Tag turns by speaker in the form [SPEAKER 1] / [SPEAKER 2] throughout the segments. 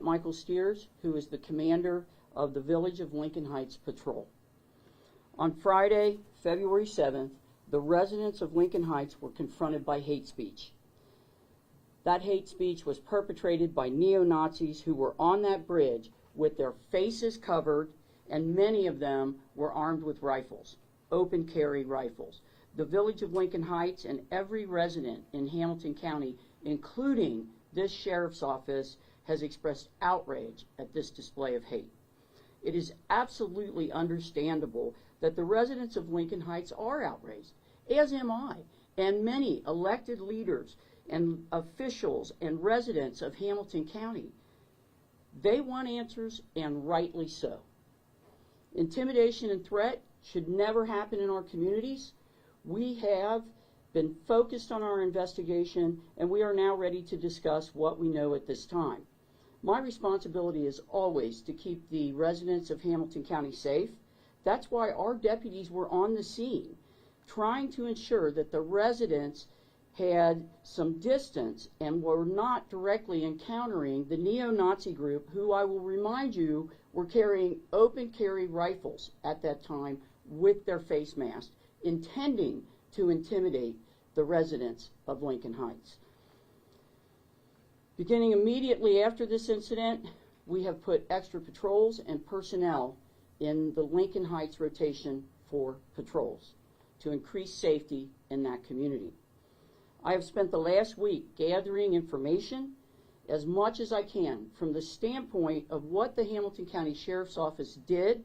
[SPEAKER 1] Michael Steers, who is the commander of the Village of Lincoln Heights Patrol. On Friday, February 7th, the residents of Lincoln Heights were confronted by hate speech. That hate speech was perpetrated by neo-Nazis who were on that bridge with their faces covered, and many of them were armed with rifles, open carry rifles. The Village of Lincoln Heights and every resident in Hamilton County, including this sheriff's office, has expressed outrage at this display of hate. It is absolutely understandable that the residents of Lincoln Heights are outraged, as am I, and many elected leaders and officials and residents of Hamilton County. They want answers, and rightly so. Intimidation and threat should never happen in our communities. We have been focused on our investigation, and we are now ready to discuss what we know at this time. My responsibility is always to keep the residents of Hamilton County safe. That's why our deputies were on the scene, trying to ensure that the residents had some distance and were not directly encountering the neo-Nazi group, who I will remind you were carrying open carry rifles at that time with their face masks, intending to intimidate the residents of Lincoln Heights. Beginning immediately after this incident, we have put extra patrols and personnel in the Lincoln Heights rotation for patrols to increase safety in that community. I have spent the last week gathering information as much as I can from the standpoint of what the Hamilton County Sheriff's Office did,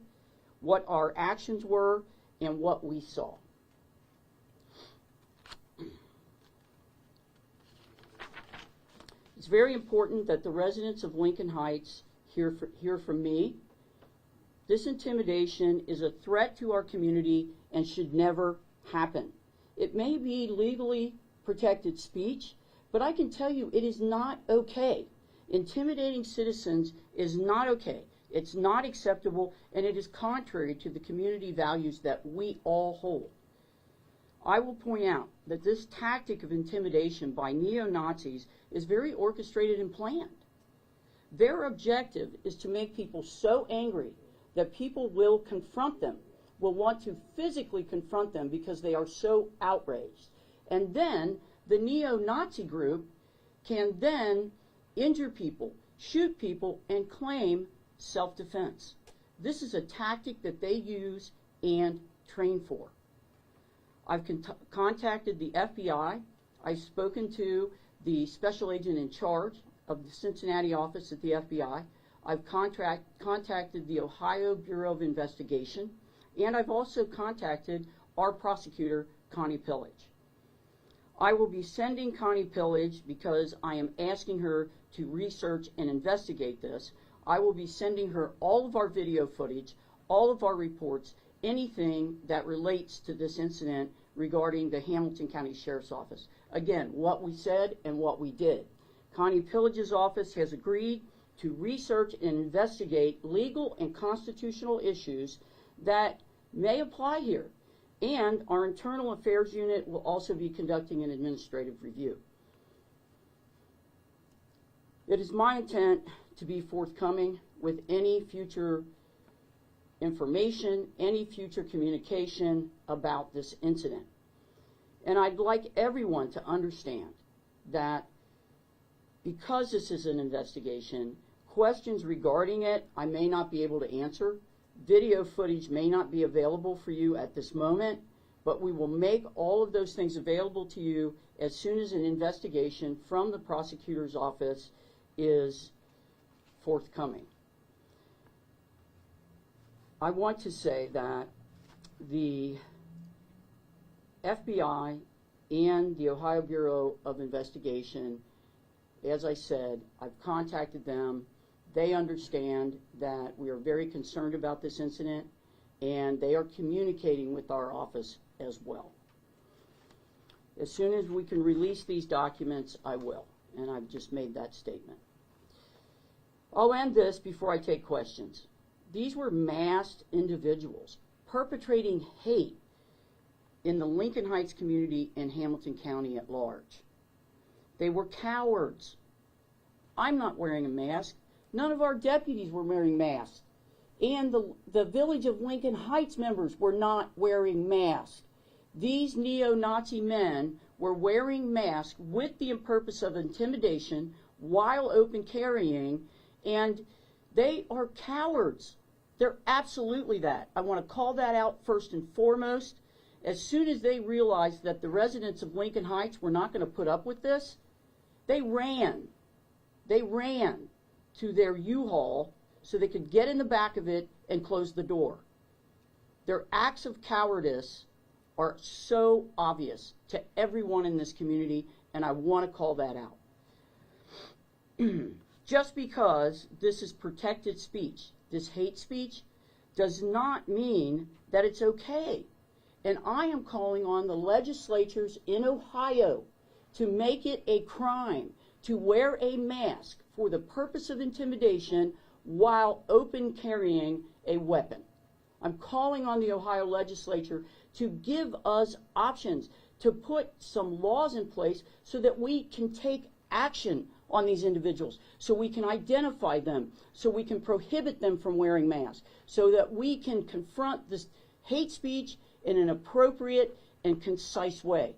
[SPEAKER 1] what our actions were, and what we saw. It's very important that the residents of Lincoln Heights hear from me. This intimidation is a threat to our community and should never happen. It may be legally protected speech, but I can tell you it is not okay. Intimidating citizens is not okay. It's not acceptable, and it is contrary to the community values that we all hold. I will point out that this tactic of intimidation by neo-Nazis is very orchestrated and planned. Their objective is to make people so angry that people will confront them, will want to physically confront them because they are so outraged. And then the neo-Nazi group can then injure people, shoot people, and claim self-defense. This is a tactic that they use and train for. I've contacted the FBI. I've spoken to the special agent in charge of the Cincinnati office at the FBI. I've contacted the Ohio Bureau of Investigation, and I've also contacted our prosecutor, Connie Pillage. I will be sending Connie Pillage, because I am asking her to research and investigate this, I will be sending her all of our video footage, all of our reports, anything that relates to this incident regarding the Hamilton County Sheriff's Office. Again, what we said and what we did. Connie Pillage's office has agreed to research and investigate legal and constitutional issues that may apply here. And our Internal Affairs Unit will also be conducting an administrative review. It is my intent to be forthcoming with any future information, any future communication about this incident. And I'd like everyone to understand that because this is an investigation, questions regarding it I may not be able to answer. Video footage may not be available for you at this moment, but we will make all of those things available to you as soon as an investigation from the prosecutor's office is forthcoming. I want to say that the FBI and the Ohio Bureau of Investigation, as I said, I've contacted them. They understand that we are very concerned about this incident, and they are communicating with our office as well. As soon as we can release these documents, I will, and I've just made that statement. I'll end this before I take questions. These were masked individuals perpetrating hate in the Lincoln Heights community and Hamilton County at large. They were cowards. I'm not wearing a mask. None of our deputies were wearing masks. And the Village of Lincoln Heights members were not wearing masks. These neo-Nazi men were wearing masks with the purpose of intimidation while open carrying, and they are cowards. They're absolutely that. I want to call that out first and foremost. As soon as they realized that the residents of Lincoln Heights were not going to put up with this, they ran. They ran to their U-Haul so they could get in the back of it and close the door. Their acts of cowardice are so obvious to everyone in this community, and I want to call that out. Just because this is protected speech, this hate speech, does not mean that it's okay. And I am calling on the legislatures in Ohio to make it a crime to wear a mask for the purpose of intimidation while open carrying a weapon. I'm calling on the Ohio legislature to give us options, to put some laws in place so that we can take action on these individuals, so we can identify them, so we can prohibit them from wearing masks, so that we can confront this hate speech in an appropriate and concise way.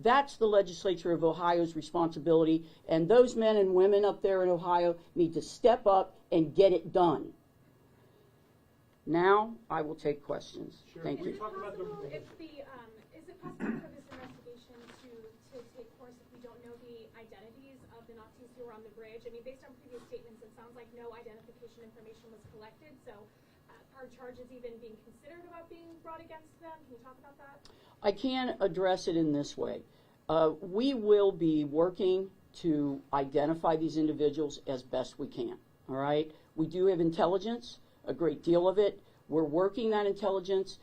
[SPEAKER 1] That's the legislature of Ohio's responsibility, and those men and women up there in Ohio need to step up and get it done. Now I will take questions.
[SPEAKER 2] Sure.
[SPEAKER 1] Thank you.
[SPEAKER 2] Is it possible for this investigation to take course if we don't know the identities of the Nazis who were on the bridge? I mean, based on previous statements, it sounds like no identification information was collected, so are charges even being considered about being brought against them? Can you talk about that?
[SPEAKER 1] I can address it in this way. We will be working to identify these individuals as best we can, all right? We do have intelligence, a great deal of it. We're working that intelligence,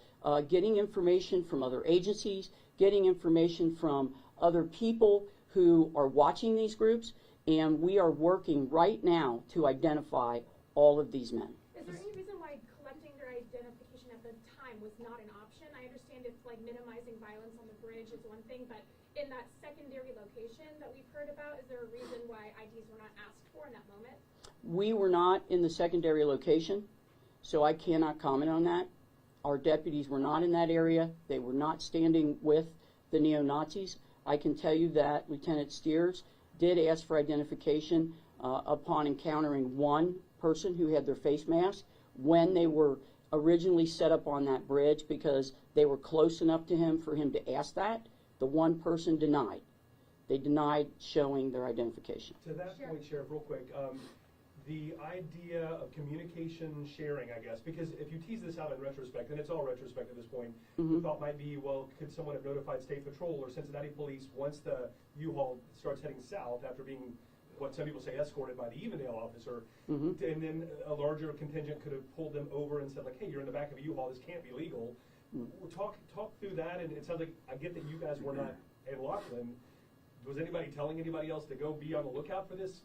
[SPEAKER 1] getting information from other agencies, getting information from other people who are watching these groups, and we are working right now to identify all of these men.
[SPEAKER 2] Is there any reason why collecting their identification at the time was not an option? I understand it's like minimizing violence on the bridge is one thing, but in that secondary location that we've heard about, is there a reason why IDs were not asked for in that moment?
[SPEAKER 1] We were not in the secondary location, so I cannot comment on that. Our deputies were not in that area. They were not standing with the neo-Nazis. I can tell you that Lieutenant Steers did ask for identification upon encountering one person who had their face mask when they were originally set up on that bridge, because they were close enough to him for him to ask that. The one person denied. They denied showing their identification.
[SPEAKER 3] To that point, Sheriff, real quick, the idea of communication sharing, I guess, because if you tease this out in retrospect, and it's all retrospect at this point, the thought might be, well, could someone have notified State Patrol or Cincinnati Police once the U-Haul starts heading south after being, what some people say, escorted by the Evendale officer, and then a larger contingent could have pulled them over and said, like, hey, you're in the back of a U-Haul, this can't be legal. Talk through that, and it sounds like, I get that you guys were not in Laughlin. Was anybody telling anybody else to go be on the lookout for these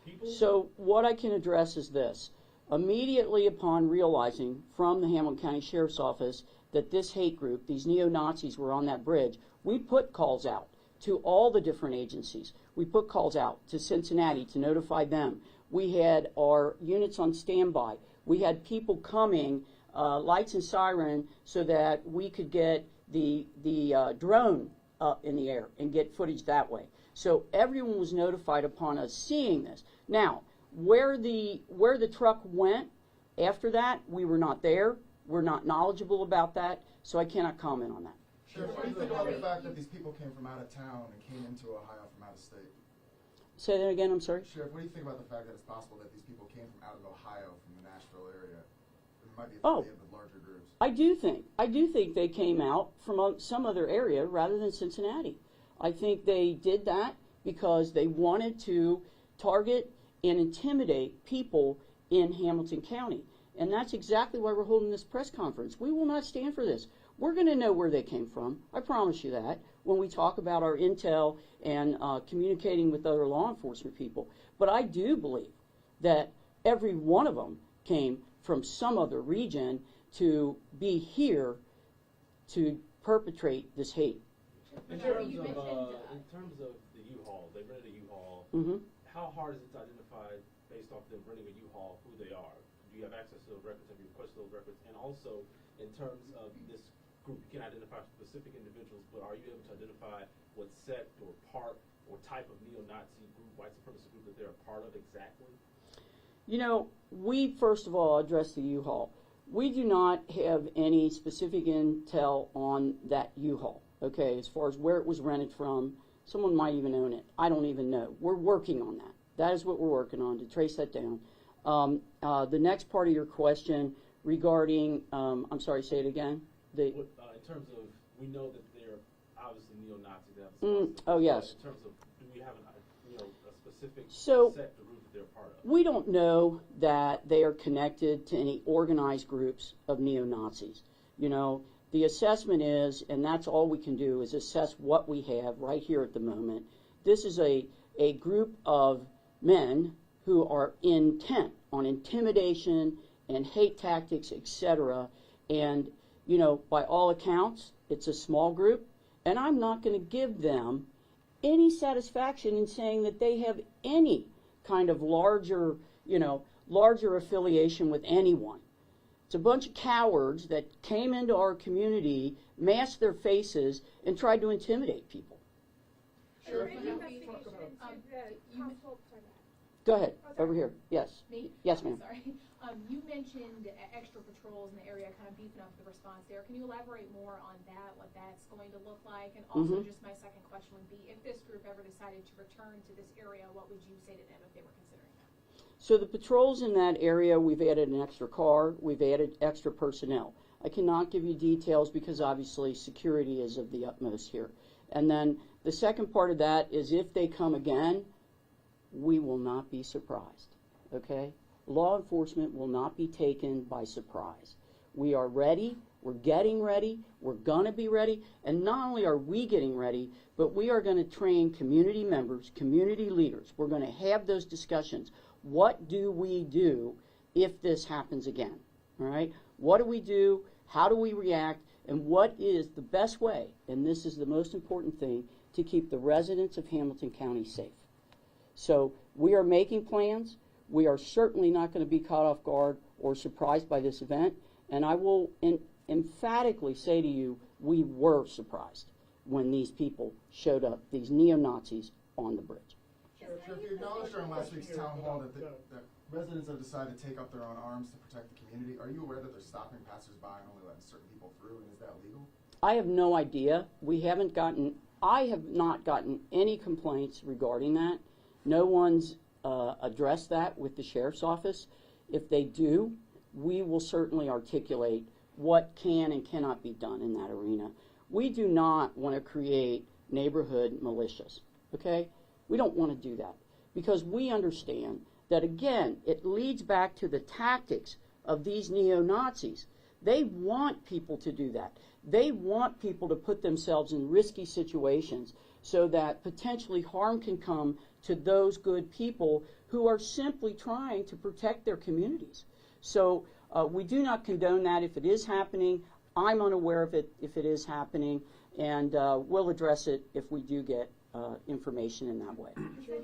[SPEAKER 3] people?
[SPEAKER 1] So what I can address is this. Immediately upon realizing from the Hamilton County Sheriff's Office that this hate group, these neo-Nazis, were on that bridge, we put calls out to all the different agencies. We put calls out to Cincinnati to notify them. We had our units on standby. We had people coming, lights and siren, so that we could get the drone up in the air and get footage that way. So everyone was notified upon us seeing this. Now, where the truck went after that, we were not there. We're not knowledgeable about that, so I cannot comment on that.
[SPEAKER 4] Sheriff, what do you think about the fact that these people came from out of town and came into Ohio from out of state?
[SPEAKER 1] Say that again, I'm sorry?
[SPEAKER 4] Sheriff, what do you think about the fact that it's possible that these people came from out of Ohio, from the Nashville area? It might be affiliated with larger groups.
[SPEAKER 1] I do think they came out from some other area rather than Cincinnati. I think they did that because they wanted to target and intimidate people in Hamilton County. And that's exactly why we're holding this press conference. We will not stand for this. We're going to know where they came from. I promise you that when we talk about our intel and communicating with other law enforcement people. But I do believe that every one of them came from some other region to be here to perpetrate this hate.
[SPEAKER 5] In terms of the U-Haul, they rented a U-Haul. How hard is it to identify based off them renting a U-Haul, who they are? Do you have access to those records? Have you requested those records? And also, in terms of this group, you can identify specific individuals, but are you able to identify what sect or part or type of neo-Nazi group, white supremacist group that they're a part of exactly?
[SPEAKER 1] You know, we first of all address the U-Haul. We do not have any specific intel on that U-Haul, okay, as far as where it was rented from. Someone might even own it. I don't even know. We're working on that. That is what we're working on, to trace that down. The next part of your question regarding, I'm sorry, say it again.
[SPEAKER 5] In terms of, we know that they're obviously neo-Nazis.
[SPEAKER 1] Oh, yes.
[SPEAKER 5] In terms of, do we have a specific
[SPEAKER 1] So,
[SPEAKER 5] sect or group that they're part of?
[SPEAKER 1] we don't know that they are connected to any organized groups of neo-Nazis. You know, the assessment is, and that's all we can do, is assess what we have right here at the moment. This is a group of men who are intent on intimidation and hate tactics, etc. And, you know, by all accounts, it's a small group, and I'm not going to give them any satisfaction in saying that they have any kind of larger affiliation with anyone. It's a bunch of cowards that came into our community, masked their faces, and tried to intimidate people.
[SPEAKER 2] Sure. Investigation into the possible.
[SPEAKER 1] Go ahead, over here. Yes.
[SPEAKER 6] Me?
[SPEAKER 1] Yes, ma'am.
[SPEAKER 6] Sorry. You mentioned extra patrols in the area, kind of beefing up the response there. Can you elaborate more on that, what that's going to look like? And also, just my second question would be, if this group ever decided to return to this area, what would you say to them if they were considering that?
[SPEAKER 1] So the patrols in that area, we've added an extra car, we've added extra personnel. I cannot give you details because obviously security is of the utmost here. And then the second part of that is if they come again, we will not be surprised, okay? Law enforcement will not be taken by surprise. We are ready, we're getting ready, we're going to be ready, and not only are we getting ready, but we are going to train community members, community leaders. We're going to have those discussions. What do we do if this happens again, all right? What do we do? How do we react? And what is the best way, and this is the most important thing, to keep the residents of Hamilton County safe? So we are making plans. We are certainly not going to be caught off guard or surprised by this event. And I will emphatically say to you, we were surprised when these people showed up, these neo-Nazis, on the bridge.
[SPEAKER 4] Sheriff, you acknowledged during last week's town hall that residents have decided to take up their own arms to protect the community. Are you aware that they're stopping passersby and only letting certain people through, and is that legal?
[SPEAKER 1] I have no idea. I have not gotten any complaints regarding that. No one's addressed that with the sheriff's office. If they do, we will certainly articulate what can and cannot be done in that arena. We do not want to create neighborhood militias, okay? We don't want to do that because we understand that, again, it leads back to the tactics of these neo-Nazis. They want people to do that. They want people to put themselves in risky situations so that potentially harm can come to those good people who are simply trying to protect their communities. So we do not condone that if it is happening. I'm unaware of it if it is happening, and we'll address it if we do get information in that way.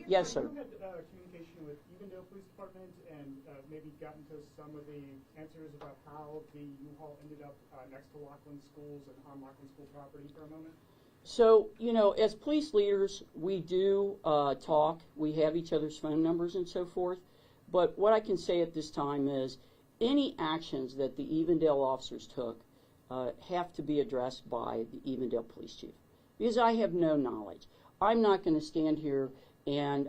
[SPEAKER 1] Yes, sir.
[SPEAKER 7] Have you had communication with Evendale Police Department and maybe gotten to some of the answers about how the U-Haul ended up next to Lockland Schools and on Lockland School property for a moment?
[SPEAKER 1] So, you know, as police leaders, we do talk. We have each other's phone numbers and so forth. But what I can say at this time is any actions that the Evendale officers took have to be addressed by the Evendale Police Chief, because I have no knowledge. I'm not going to stand here and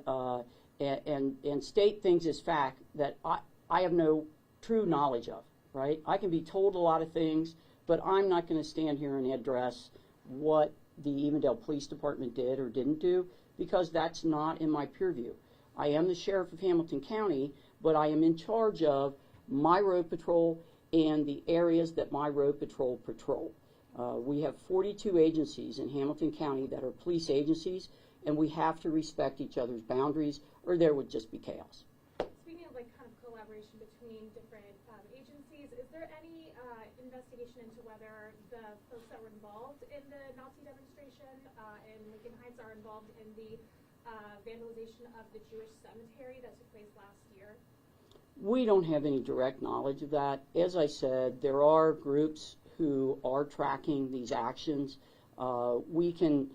[SPEAKER 1] state things as fact that I have no true knowledge of, right? I can be told a lot of things, but I'm not going to stand here and address what the Evendale Police Department did or didn't do, because that's not in my purview. I am the Sheriff of Hamilton County, but I am in charge of my road patrol and the areas that my road patrol patrol. We have 42 agencies in Hamilton County that are police agencies, and we have to respect each other's boundaries, or there would just be chaos.
[SPEAKER 2] Speaking of like kind of collaboration between different agencies, is there any investigation into whether the folks that were involved in the Nazi demonstration in Lincoln Heights are involved in the vandalization of the Jewish cemetery that took place last year?
[SPEAKER 1] We don't have any direct knowledge of that. As I said, there are groups who are tracking these actions. We can,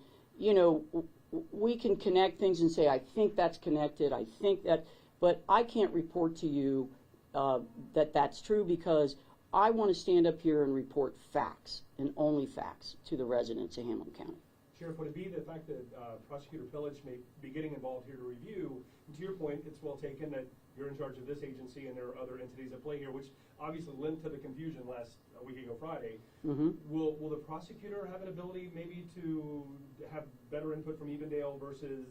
[SPEAKER 1] we can connect things and say, I think that's connected, I think that, but I can't report to you that that's true, because I want to stand up here and report facts and only facts to the residents of Hamilton County.
[SPEAKER 3] Sheriff, would it be the fact that Prosecutor Pillage may be getting involved here to review, and to your point, it's well taken that you're in charge of this agency and there are other entities at play here, which obviously lent to the confusion a week ago Friday.
[SPEAKER 1] Mm-hmm.
[SPEAKER 3] Will the prosecutor have an ability maybe to have better input from Evendale versus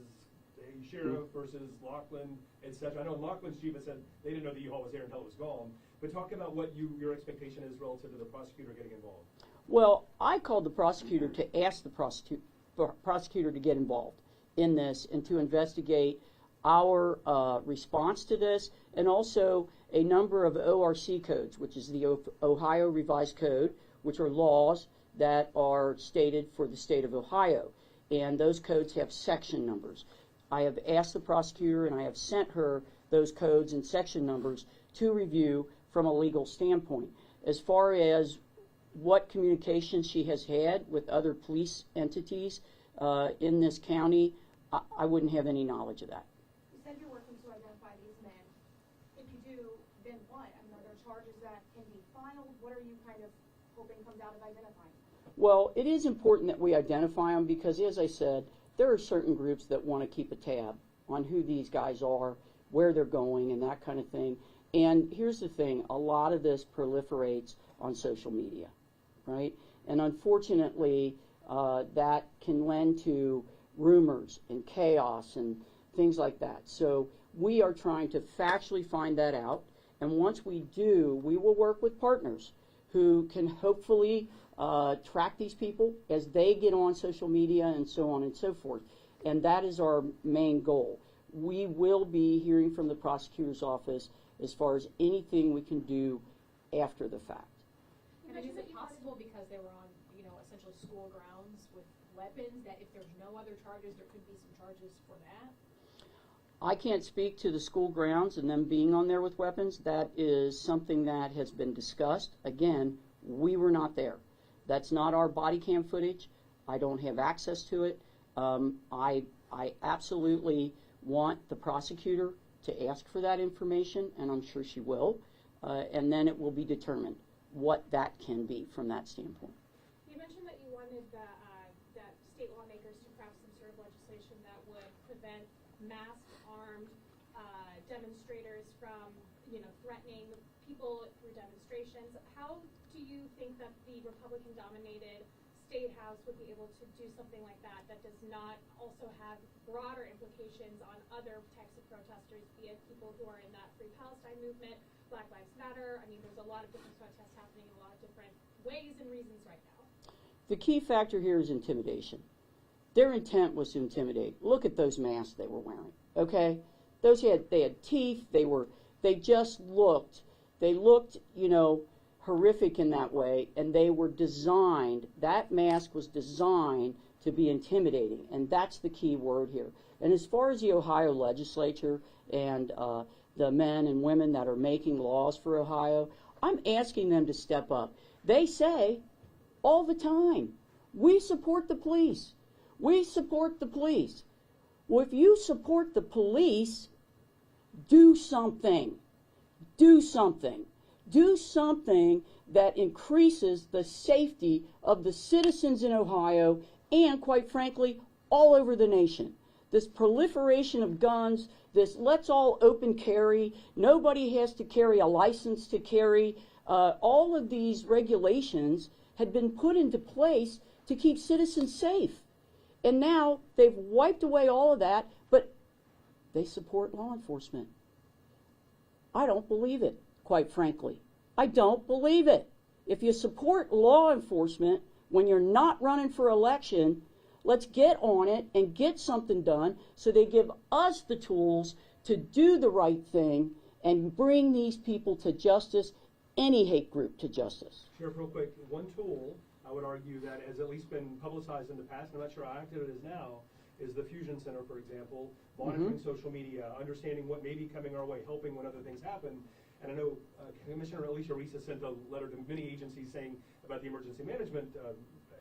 [SPEAKER 3] a sheriff versus Laughlin, etc.? I know Laughlin's chief has said they didn't know the U-Haul was there until it was gone, but talk about what your expectation is relative to the prosecutor getting involved.
[SPEAKER 1] Well, I called the prosecutor to ask the prosecutor to get involved in this and to investigate our response to this, and also a number of ORC codes, which is the Ohio Revised Code, which are laws that are stated for the state of Ohio. And those codes have section numbers. I have asked the prosecutor, and I have sent her those codes and section numbers to review from a legal standpoint. As far as what communication she has had with other police entities in this county, I wouldn't have any knowledge of that.
[SPEAKER 6] You said you're working to identify these men. If you do, then what? I mean, are there charges that can be filed? What are you kind of hoping comes out of identifying?
[SPEAKER 1] Well, it is important that we identify them because, as I said, there are certain groups that want to keep a tab on who these guys are, where they're going, and that kind of thing. And here's the thing, a lot of this proliferates on social media, right? And unfortunately, that can lend to rumors and chaos and things like that. So we are trying to factually find that out. And once we do, we will work with partners who can hopefully track these people as they get on social media and so on and so forth. And that is our main goal. We will be hearing from the prosecutor's office as far as anything we can do after the fact.
[SPEAKER 6] And is it possible, because they were on, essentially school grounds with weapons, that if there's no other charges, there could be some charges for that?
[SPEAKER 1] I can't speak to the school grounds and them being on there with weapons. That is something that has been discussed. Again, we were not there. That's not our body cam footage. I don't have access to it. I absolutely want the prosecutor to ask for that information, and I'm sure she will, and then it will be determined what that can be from that standpoint.
[SPEAKER 2] You mentioned that you wanted that state lawmakers to craft some sort of legislation that would prevent masked, armed demonstrators from, threatening people through demonstrations. How do you think that the Republican-dominated State House would be able to do something like that does not also have broader implications on other types of protesters, be it people who are in that Free Palestine movement, Black Lives Matter? I mean, there's a lot of different protests happening in a lot of different ways and reasons right now.
[SPEAKER 1] The key factor here is intimidation. Their intent was to intimidate. Look at those masks they were wearing, okay? They had teeth, they just looked, horrific in that way, and they were designed, that mask was designed to be intimidating, and that's the key word here. And as far as the Ohio legislature and the men and women that are making laws for Ohio, I'm asking them to step up. They say all the time, we support the police. We support the police. Well, if you support the police, do something. Do something. Do something that increases the safety of the citizens in Ohio and, quite frankly, all over the nation. This proliferation of guns, this let's all open carry, nobody has to carry a license to carry, all of these regulations had been put into place to keep citizens safe. And now they've wiped away all of that, but they support law enforcement. I don't believe it, quite frankly. I don't believe it. If you support law enforcement when you're not running for election, let's get on it and get something done so they give us the tools to do the right thing and bring these people to justice, any hate group to justice.
[SPEAKER 3] Sheriff, real quick, one tool I would argue that has at least been publicized in the past, I'm not sure how active it is now, is the Fusion Center, for example, monitoring social media, understanding what may be coming our way, helping when other things happen. And I know Commissioner Alicia Reese has sent a letter to many agencies saying about the Emergency Management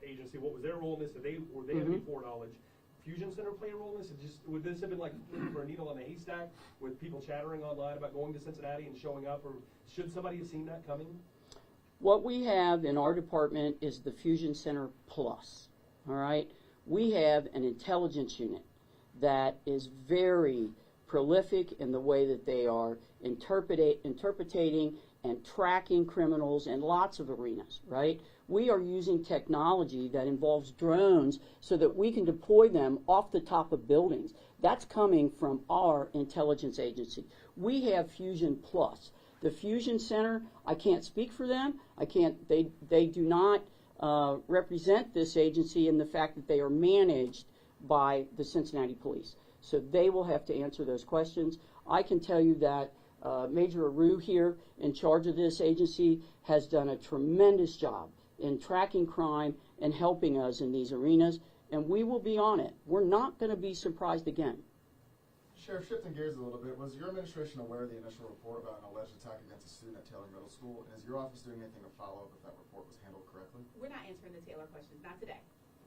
[SPEAKER 3] Agency, what was their role in this? Were they have any foreknowledge? Fusion Center play a role in this? Would this have been like looking for a needle in a haystack with people chattering online about going to Cincinnati and showing up, or should somebody have seen that coming?
[SPEAKER 1] What we have in our department is the Fusion Center Plus, all right? We have an intelligence unit that is very prolific in the way that they are interpreting and tracking criminals in lots of arenas, right? We are using technology that involves drones so that we can deploy them off the top of buildings. That's coming from our intelligence agency. We have Fusion Plus. The Fusion Center, I can't speak for them. They do not represent this agency in the fact that they are managed by the Cincinnati Police. So they will have to answer those questions. I can tell you that Major Aru here, in charge of this agency, has done a tremendous job in tracking crime and helping us in these arenas, and we will be on it. We're not going to be surprised again.
[SPEAKER 4] Sheriff, shifting gears a little bit, was your administration aware of the initial report about an alleged attack against a student at Taylor Middle School? And is your office doing anything to follow up if that report was handled correctly?
[SPEAKER 8] We're not answering the Taylor questions, not today.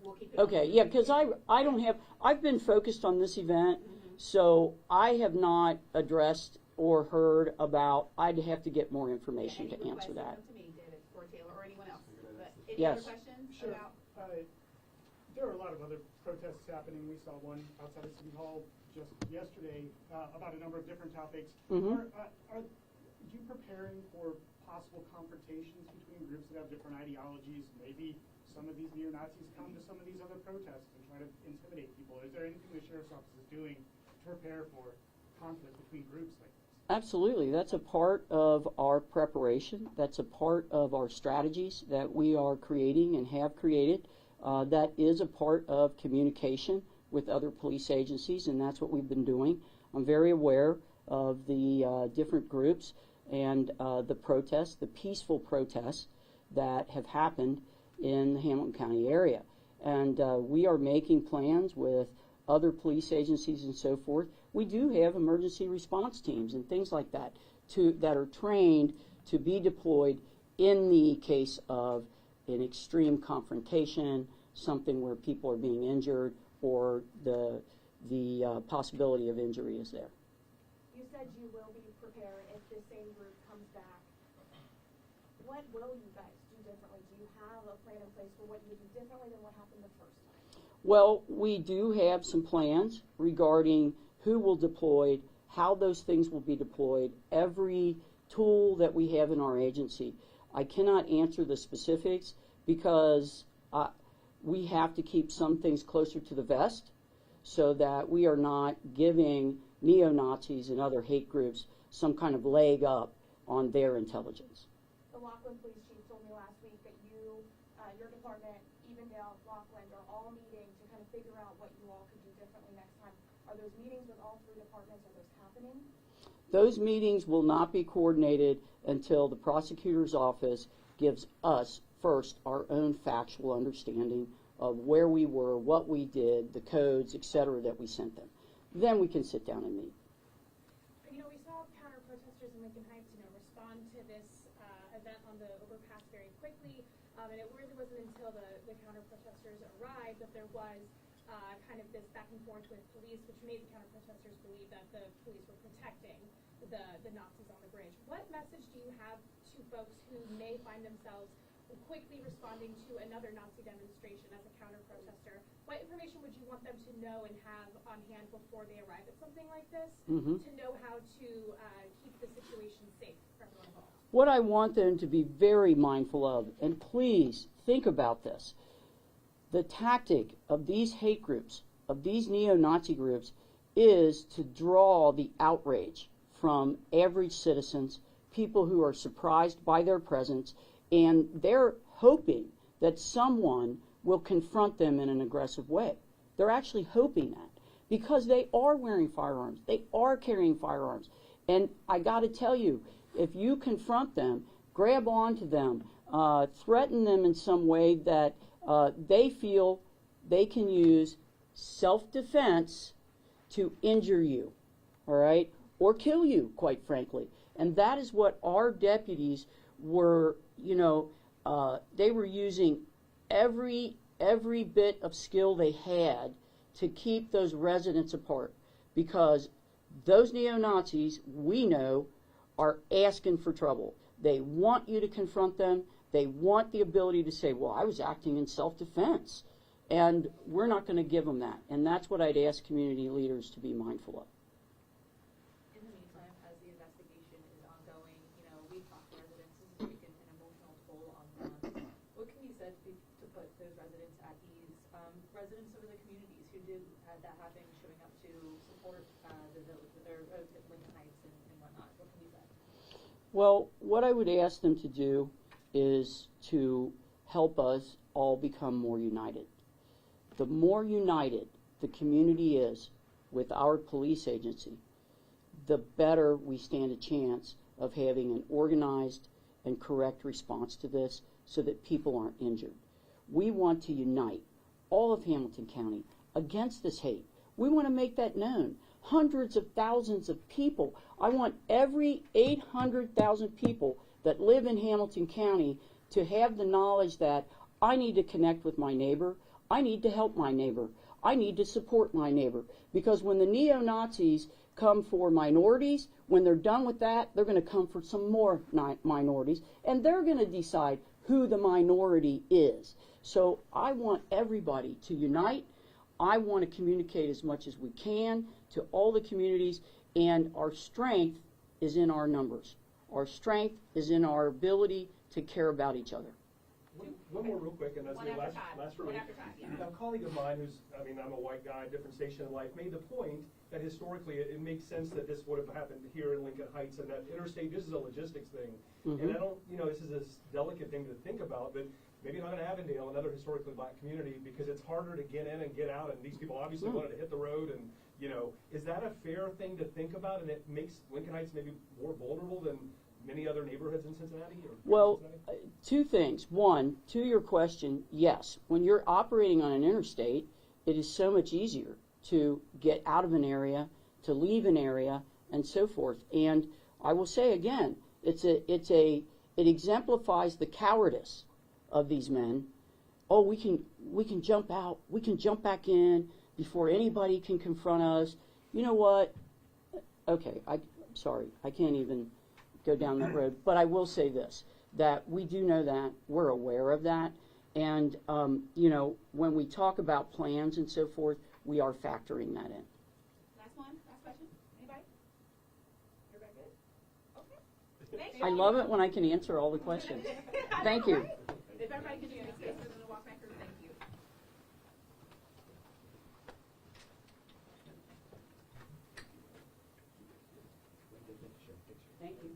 [SPEAKER 8] We'll keep it.
[SPEAKER 1] Okay, yeah, because I've been focused on this event, so I have not addressed or heard about. I'd have to get more information to answer that.
[SPEAKER 8] Come to me, David, or Taylor, or anyone else. But any
[SPEAKER 1] Yes.
[SPEAKER 8] other questions
[SPEAKER 7] Sure.
[SPEAKER 8] about?
[SPEAKER 7] There are a lot of other protests happening. We saw one outside of City Hall just yesterday about a number of different topics. Are you preparing for possible confrontations between groups that have different ideologies? Maybe some of these neo-Nazis come to some of these other protests and try to intimidate people. Is there anything the Sheriff's Office is doing to prepare for conflict between groups like this?
[SPEAKER 1] Absolutely. That's a part of our preparation. That's a part of our strategies that we are creating and have created. That is a part of communication with other police agencies, and that's what we've been doing. I'm very aware of the different groups and the protests, the peaceful protests that have happened in the Hamilton County area. And we are making plans with other police agencies and so forth. We do have emergency response teams and things like that that are trained to be deployed in the case of an extreme confrontation, something where people are being injured, or the possibility of injury is there.
[SPEAKER 2] You said you will be prepared if the same group comes back. What will you guys do differently? Do you have a plan in place for what you would do differently than what happened the first time?
[SPEAKER 1] Well, we do have some plans regarding who will deploy, how those things will be deployed, every tool that we have in our agency. I cannot answer the specifics because we have to keep some things closer to the vest so that we are not giving neo-Nazis and other hate groups some kind of leg up on their intelligence.
[SPEAKER 2] The Laughlin Police Chief told me last week that you, your department, Evendale, Laughlin, are all meeting to kind of figure out what you all could do differently next time. Are those meetings with all three departments, are those happening?
[SPEAKER 1] Those meetings will not be coordinated until the prosecutor's office gives us first our own factual understanding of where we were, what we did, the codes, etc., that we sent them. Then we can sit down and meet.
[SPEAKER 2] You know, we saw counter-protesters in Lincoln Heights, respond to this event on the overpass very quickly, and it really wasn't until the counter-protesters arrived that there was kind of this back and forth with police, which made the counter-protesters believe that the police were protecting the Nazis on the bridge. What message do you have to folks who may find themselves quickly responding to another Nazi demonstration as a counter-protester? What information would you want them to know and have on hand before they arrive at something like this to know how to keep the situation safe for everyone involved?
[SPEAKER 1] What I want them to be very mindful of, and please think about this, the tactic of these hate groups, of these neo-Nazi groups, is to draw the outrage from average citizens, people who are surprised by their presence, and they're hoping that someone will confront them in an aggressive way. They're actually hoping that because they are wearing firearms. They are carrying firearms. And I got to tell you, if you confront them, grab onto them, threaten them in some way that they feel they can use self-defense to injure you, all right, or kill you, quite frankly. And that is what our deputies were, they were using every bit of skill they had to keep those residents apart, because those neo-Nazis, we know, are asking for trouble. They want you to confront them. They want the ability to say, well, I was acting in self-defense. And we're not going to give them that. And that's what I'd ask community leaders to be mindful of.
[SPEAKER 9] In the meantime, as the investigation is ongoing, we've talked to residents, this has taken an emotional toll on them. What can be said to put those residents at ease? Residents of the communities who did have that happen, showing up to support the village, or Lincoln Heights and whatnot. What can be said?
[SPEAKER 1] Well, what I would ask them to do is to help us all become more united. The more united the community is with our police agency, the better we stand a chance of having an organized and correct response to this so that people aren't injured. We want to unite all of Hamilton County against this hate. We want to make that known. Hundreds of thousands of people. I want every 800,000 people that live in Hamilton County to have the knowledge that I need to connect with my neighbor. I need to help my neighbor. I need to support my neighbor. Because when the neo-Nazis come for minorities, when they're done with that, they're going to come for some more minorities, and they're going to decide who the minority is. So I want everybody to unite. I want to communicate as much as we can to all the communities, and our strength is in our numbers. Our strength is in our ability to care about each other.
[SPEAKER 3] One more real quick, and that's
[SPEAKER 8] One
[SPEAKER 3] the
[SPEAKER 8] after
[SPEAKER 3] last
[SPEAKER 8] Todd.
[SPEAKER 3] for me.
[SPEAKER 8] One after Todd, yeah.
[SPEAKER 3] A colleague of mine who's, I'm a white guy, different station in life, made the point that historically it makes sense that this would have happened here in Lincoln Heights, and that interstate, this is a logistics thing.
[SPEAKER 1] Mm-hmm.
[SPEAKER 3] And I don't, this is a delicate thing to think about, but maybe not in Avondale, another historically black community, because it's harder to get in and get out, and these people obviously wanted to hit the road, and, is that a fair thing to think about, and it makes Lincoln Heights maybe more vulnerable than many other neighborhoods in Cincinnati?
[SPEAKER 1] Well, two things. One, to your question, yes. When you're operating on an interstate, it is so much easier to get out of an area, to leave an area, and so forth. And I will say again, it exemplifies the cowardice of these men. Oh, we can jump out, we can jump back in before anybody can confront us. You know what? Okay, I'm sorry, I can't even go down that road. But I will say this, that we do know that, we're aware of that, and when we talk about plans and so forth, we are factoring that in.
[SPEAKER 8] Last one, last question. Anybody? Everybody good? Okay. Thank you.
[SPEAKER 1] I love it when I can answer all the questions. Thank you.
[SPEAKER 8] If everybody could do me a favor, we're gonna walk back through. Thank you.
[SPEAKER 1] Thank you.